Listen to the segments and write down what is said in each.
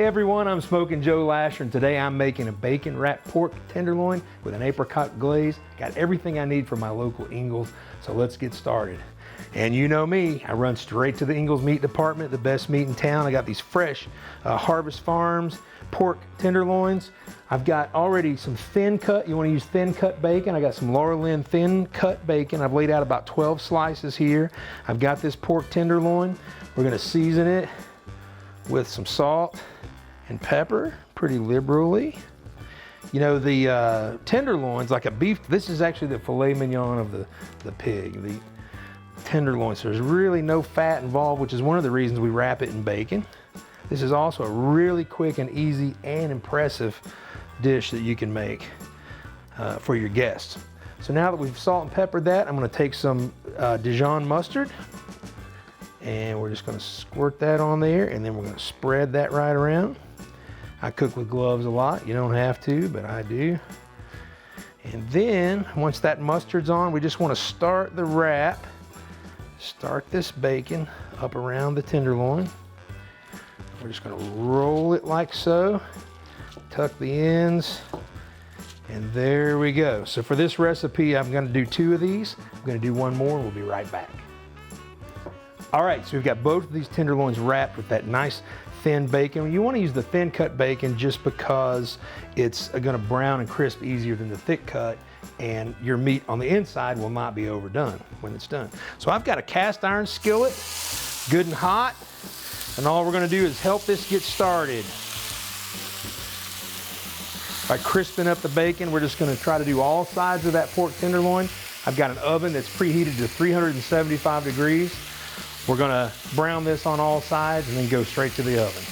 everyone, I'm Smoking Joe Lasher, and today I'm making a bacon wrapped pork tenderloin with an apricot glaze. Got everything I need from my local Ingles, so let's get started. And you know me, I run straight to the Ingles meat department, the best meat in town. I got these fresh Harvest Farms pork tenderloins. I've got already some thin cut, you want to use thin cut bacon. I got some Laura Lynn thin cut bacon. I've laid out about 12 slices here. I've got this pork tenderloin. We're gonna season it with some salt and pepper pretty liberally. You know, the tenderloins, like a beef, this is actually the filet mignon of the pig, the tenderloin. So there's really no fat involved, which is one of the reasons we wrap it in bacon. This is also a really quick and easy and impressive dish that you can make for your guests. So now that we've salt and peppered that, I'm gonna take some Dijon mustard, and we're just gonna squirt that on there, and then we're gonna spread that right around. I cook with gloves a lot. You don't have to, but I do. And then, once that mustard's on, we just wanna start the wrap. Start this bacon up around the tenderloin. We're just gonna roll it like so, tuck the ends, and there we go. So for this recipe, I'm gonna do 2 of these. I'm gonna do 1 more, and we'll be right back. All right, so we've got both of these tenderloins wrapped with that nice thin bacon. You want to use the thin cut bacon just because it's going to brown and crisp easier than the thick cut, and your meat on the inside will not be overdone when it's done. So I've got a cast iron skillet, good and hot, and all we're going to do is help this get started. By crisping up the bacon, we're just going to try to do all sides of that pork tenderloin. I've got an oven that's preheated to 375 degrees. We're gonna brown this on all sides and then go straight to the oven.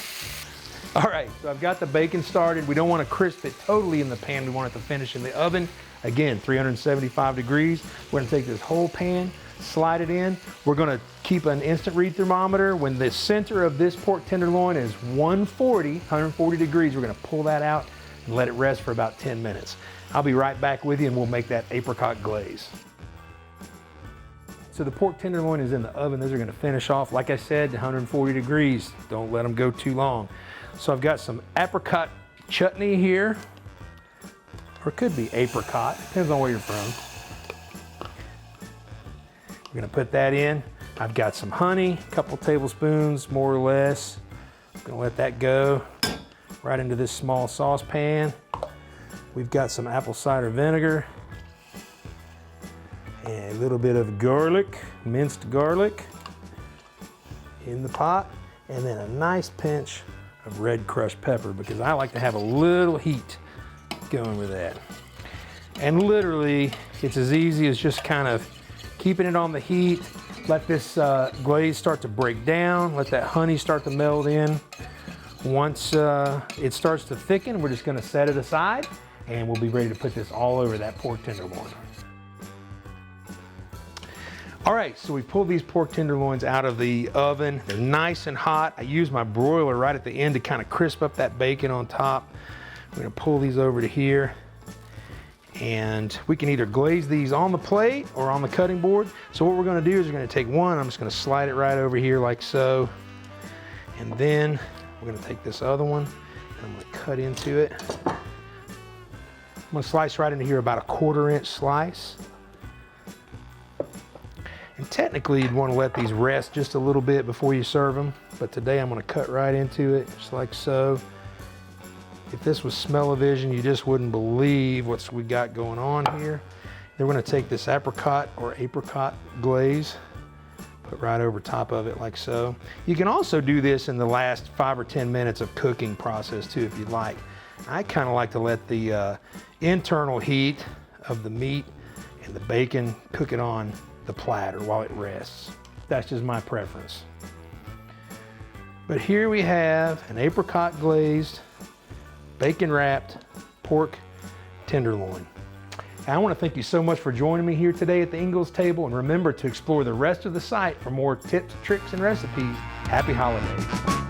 All right, so I've got the bacon started. We don't want to crisp it totally in the pan. We want it to finish in the oven. Again, 375 degrees. We're gonna take this whole pan, slide it in. We're gonna keep an instant read thermometer. When the center of this pork tenderloin is 140 degrees, we're gonna pull that out and let it rest for about 10 minutes. I'll be right back with you, and we'll make that apricot glaze. So the pork tenderloin is in the oven. Those are gonna finish off, like I said, 140 degrees. Don't let them go too long. So I've got some apricot chutney here, or it could be apricot, depends on where you're from. We're gonna put that in. I've got some honey, a couple tablespoons, more or less. I'm gonna let that go right into this small saucepan. We've got some apple cider vinegar, and a little bit of garlic, minced garlic in the pot, and then a nice pinch of red crushed pepper, because I like to have a little heat going with that. And literally, it's as easy as just kind of keeping it on the heat. Let this glaze start to break down, let that honey start to meld in. Once it starts to thicken, we're just gonna set it aside, and we'll be ready to put this all over that pork tenderloin. All right, so we pulled these pork tenderloins out of the oven. They're nice and hot. I use my broiler right at the end to kind of crisp up that bacon on top. We're gonna pull these over to here, and we can either glaze these on the plate or on the cutting board. So what we're gonna do is we're gonna take one, I'm just gonna slide it right over here like so, and then we're gonna take this other one, and I'm gonna cut into it. I'm gonna slice right into here about a 1/4 inch slice. And technically, you'd want to let these rest just a little bit before you serve them, but today I'm going to cut right into it, just like so. If this was smell-o-vision, you just wouldn't believe what we got going on here. Then we're going to take this apricot or apricot glaze, put right over top of it like so. You can also do this in the last 5 or 10 minutes of cooking process too, if you'd like. I kind of like to let the internal heat of the meat and the bacon cook it on the platter while it rests. That's just my preference. But here we have an apricot glazed, bacon wrapped pork tenderloin. And I want to thank you so much for joining me here today at the Ingles table, and remember to explore the rest of the site for more tips, tricks, and recipes. Happy holidays.